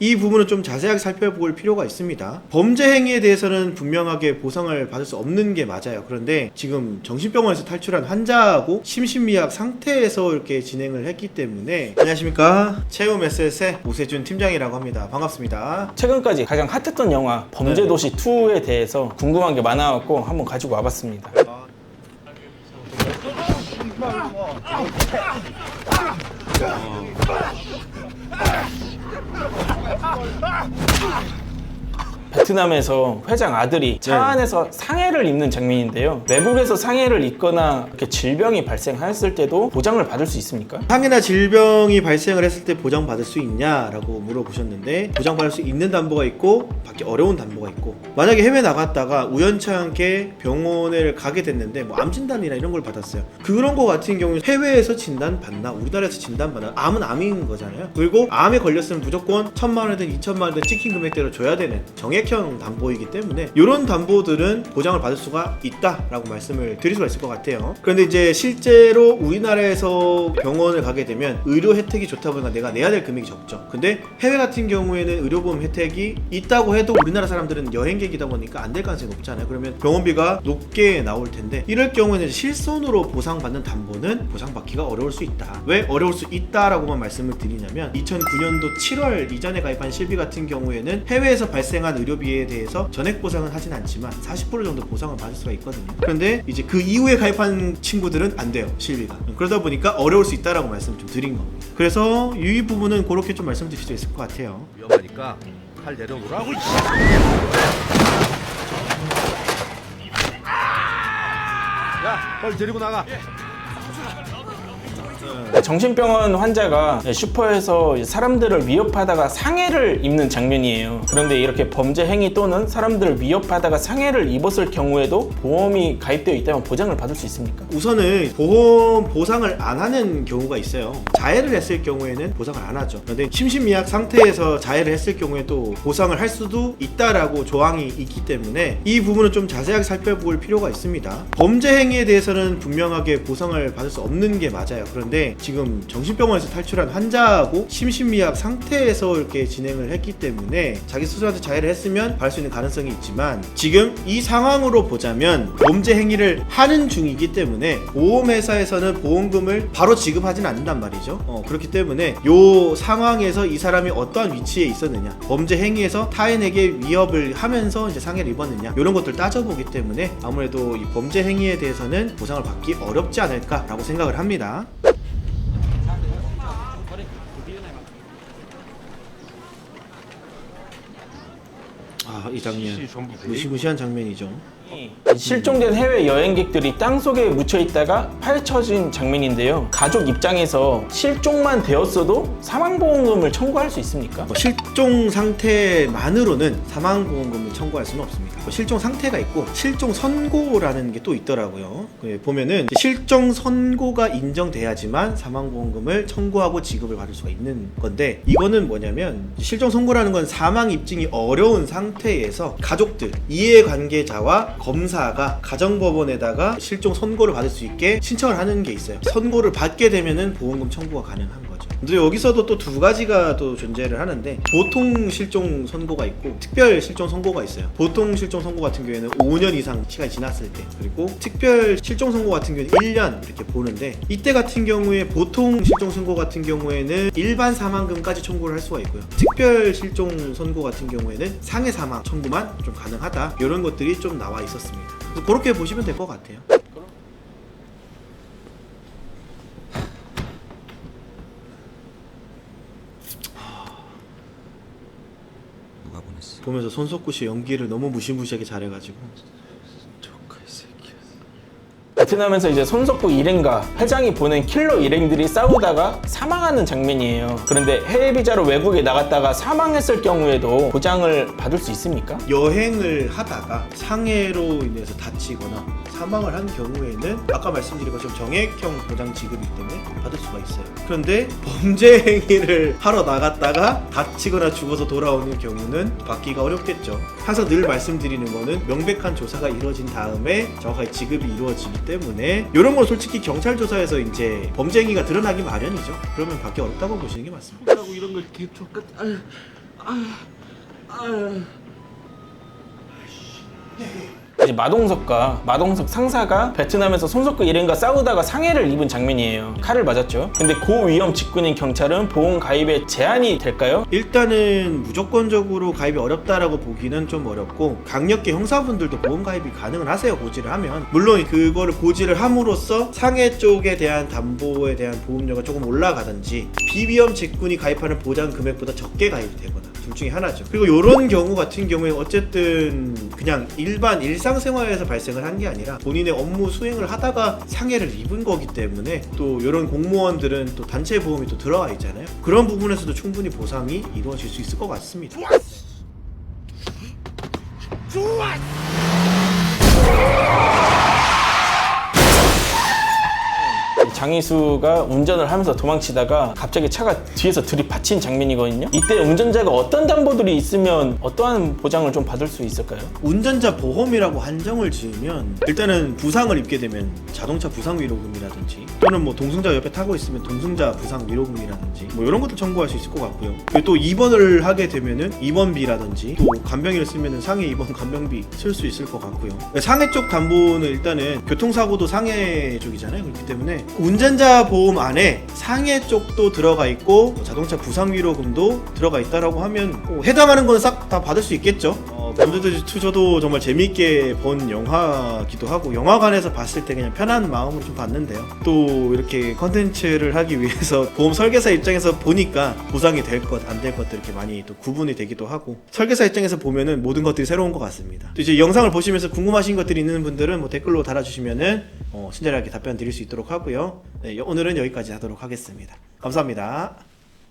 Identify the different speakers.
Speaker 1: 이 부분은 좀 자세하게 살펴볼 필요가 있습니다. 범죄 행위에 대해서는 분명하게 보상을 받을 수 없는 게 맞아요. 그런데 지금 정신병원에서 탈출한 환자하고 심신미약 상태에서 이렇게 진행을 했기 때문에. 안녕하십니까, 채움 SS의 오세준 팀장이라고 합니다. 반갑습니다.
Speaker 2: 최근까지 가장 핫했던 영화 범죄도시 2에 대해서 궁금한 게 많아갖고 한번 가지고 와봤습니다. 베트남에서 회장 아들이 차 안에서 상해를 입는 장면인데요. 외국에서 상해를 입거나 이렇게 질병이 발생했을 때도 보장을 받을 수 있습니까?
Speaker 1: 상해나 질병이 발생을 했을 때 보장받을 수 있냐라고 물어보셨는데, 보장받을 수 있는 담보가 있고 받기 어려운 담보가 있고, 만약에 해외 나갔다가 우연찮게 병원에 가게 됐는데 뭐 암 진단이나 이런 걸 받았어요. 그런 거 같은 경우는 해외에서 진단 받나 우리나라에서 진단 받나, 암은 암인 거잖아요. 그리고 암에 걸렸으면 무조건 1,000만 원이든 2,000만 원이든 찍힌 금액대로 줘야 되는 정액형 담보이기 때문에 이런 담보들은 보장을 받을 수가 있다라고 말씀을 드릴 수가 있을 것 같아요. 그런데 이제 실제로 우리나라에서 병원을 가게 되면 의료 혜택이 좋다 보니까 내가 내야 될 금액이 적죠. 근데 해외 같은 경우에는 의료보험 혜택이 있다고 해도 우리나라 사람들은 여행객이다 보니까 안 될 가능성이 높잖아요. 그러면 병원비가 높게 나올 텐데, 이럴 경우에는 실손으로 보상받는 담보는 보상받기가 어려울 수 있다. 왜 어려울 수 있다라고만 말씀을 드리냐면, 2009년도 7월 이전에 가입한 실비 같은 경우에는 해외에서 발생한 의료비에 대해서 전액 보상은 하진 않지만 40% 정도 보상을 받을 수가 있거든요. 그런데 이제 그 이후에 가입한 친구들은 안 돼요, 실비가. 그러다 보니까 어려울 수 있다라고 말씀을 좀 드린 겁니다. 그래서 이 부분은 그렇게 좀 말씀드릴 수 있을 것 같아요.
Speaker 3: 위험하니까 팔 내려놓으라고. 야, 빨리 데리고 나가.
Speaker 2: 정신병원 환자가 슈퍼에서 사람들을 위협하다가 상해를 입는 장면이에요. 그런데 이렇게 범죄 행위 또는 사람들을 위협하다가 상해를 입었을 경우에도 보험이 가입되어 있다면 보장을 받을 수 있습니까?
Speaker 1: 우선은 보험 보상을 안 하는 경우가 있어요. 자해를 했을 경우에는 보상을 안 하죠. 그런데 심신미약 상태에서 자해를 했을 경우에 또 보상을 할 수도 있다라고 조항이 있기 때문에 이 부분은 좀 자세하게 살펴볼 필요가 있습니다. 범죄 행위에 대해서는 분명하게 보상을 받을 수 없는 게 맞아요. 그런데 지금 정신병원에서 탈출한 환자하고 심신미약 상태에서 이렇게 진행을 했기 때문에 자기 스스로한테 자해를 했으면 받을 수 있는 가능성이 있지만, 지금 이 상황으로 보자면 범죄 행위를 하는 중이기 때문에 보험회사에서는 보험금을 바로 지급하진 않는단 말이죠. 그렇기 때문에 이 상황에서 이 사람이 어떠한 위치에 있었느냐, 범죄 행위에서 타인에게 위협을 하면서 이제 상해를 입었느냐, 이런 것들 따져보기 때문에 아무래도 이 범죄 행위에 대해서는 보상을 받기 어렵지 않을까라고 생각을 합니다. 이 장면 무시무시한 장면이죠.
Speaker 2: 실종된 해외 여행객들이 땅속에 묻혀 있다가 파헤쳐진 장면인데요. 가족 입장에서 실종만 되었어도 사망보험금을 청구할 수 있습니까?
Speaker 1: 실종 상태만으로는 사망보험금을 청구할 수는 없습니다. 실종 상태가 있고 실종 선고라는 게 또 있더라고요. 보면은 실종 선고가 인정돼야지만 사망보험금을 청구하고 지급을 받을 수가 있는 건데, 이거는 뭐냐면 실종 선고라는 건 사망 입증이 어려운 상태에서 가족들, 이해관계자와 검사가 가정법원에다가 실종 선고를 받을 수 있게 신청을 하는 게 있어요. 선고를 받게 되면은 보험금 청구가 가능한 거죠. 근데 여기서도 또 두 가지가 또 존재를 하는데, 보통 실종 선고가 있고 특별 실종 선고가 있어요. 보통 실종 선고 같은 경우에는 5년 이상 시간이 지났을 때, 그리고 특별 실종 선고 같은 경우는 1년 이렇게 보는데, 이때 같은 경우에 보통 실종 선고 같은 경우에는 일반 사망금까지 청구를 할 수가 있고요. 특별 실종 선고 같은 경우에는 상해 사망 청구만 좀 가능하다, 이런 것들이 좀 나와 있었습니다. 그래서 그렇게 보시면 될 것 같아요. 보면서 손석구 씨 연기를 너무 무시무시하게 잘해가지고.
Speaker 2: 베트남에서 이제 손석구 일행과 회장이 보낸 킬러 일행들이 싸우다가 사망하는 장면이에요. 그런데 해외 비자로 외국에 나갔다가 사망했을 경우에도 보장을 받을 수 있습니까?
Speaker 1: 여행을 하다가 상해로 인해서 다치거나 사망을 한 경우에는 아까 말씀드린 것처럼 정액형 보장 지급이기 때문에 받을 수가 있어요. 그런데 범죄 행위를 하러 나갔다가 다치거나 죽어서 돌아오는 경우는 받기가 어렵겠죠. 항상 늘 말씀드리는 거는 명백한 조사가 이루어진 다음에 정확하게 지급이 이루어지기 때문에, 이런 건 솔직히 경찰 조사에서 이제 범죄 행위가 드러나기 마련이죠. 그러면 받기 어렵다고 보시는 게 맞습니다.
Speaker 3: 이런 걸 계속
Speaker 2: 이제 마동석 상사가 베트남에서 손석구 일행과 싸우다가 상해를 입은 장면이에요. 칼을 맞았죠. 근데 고위험 직군인 경찰은 보험 가입에 제한이 될까요?
Speaker 1: 일단은 무조건적으로 가입이 어렵다라고 보기는 좀 어렵고 강력계 형사분들도 보험 가입이 가능은 하세요. 고지를 하면. 물론 그거를 고지를 함으로써 상해 쪽에 대한 담보에 대한 보험료가 조금 올라가든지 비위험 직군이 가입하는 보장 금액보다 적게 가입이 되거나 둘 중에 하나죠. 그리고 이런 경우 같은 경우에 어쨌든 그냥 일반 일상생활에서 발생을 한 게 아니라 본인의 업무 수행을 하다가 상해를 입은 거기 때문에 또 이런 공무원들은 또 단체 보험이 또 들어가 있잖아요. 그런 부분에서도 충분히 보상이 이루어질 수 있을 것 같습니다.
Speaker 2: 장희수가 운전을 하면서 도망치다가 갑자기 차가 뒤에서 들이받친 장면이거든요. 이때 운전자가 어떤 담보들이 있으면 어떠한 보장을 좀 받을 수 있을까요?
Speaker 1: 운전자 보험이라고 한정을 지으면 일단은 부상을 입게 되면 자동차 부상 위로금이라든지 또는 뭐 동승자 옆에 타고 있으면 동승자 부상 위로금이라든지 뭐 이런 것도 청구할 수 있을 것 같고요. 그리고 또 입원을 하게 되면은 입원비라든지 또 간병인을 쓰면은 상해 입원 간병비 쓸 수 있을 것 같고요. 상해 쪽 담보는 일단은 교통사고도 상해 쪽이잖아요. 그렇기 때문에 운전자 보험 안에 상해 쪽도 들어가 있고 자동차 부상 위로금도 들어가 있다라고 하면 해당하는 건 싹 다 받을 수 있겠죠. 범죄도시2 저도 정말 재미있게 본 영화기도 하고 영화관에서 봤을 때 그냥 편한 마음으로 좀 봤는데요. 또 이렇게 컨텐츠를 하기 위해서 보험 설계사 입장에서 보니까 보상이 될 것, 안 될 것들 이렇게 많이 또 구분이 되기도 하고 설계사 입장에서 보면은 모든 것들이 새로운 것 같습니다. 또 이제 영상을 보시면서 궁금하신 것들이 있는 분들은 뭐 댓글로 달아주시면은 친절하게 답변 드릴 수 있도록 하고요. 네, 오늘은 여기까지 하도록 하겠습니다. 감사합니다.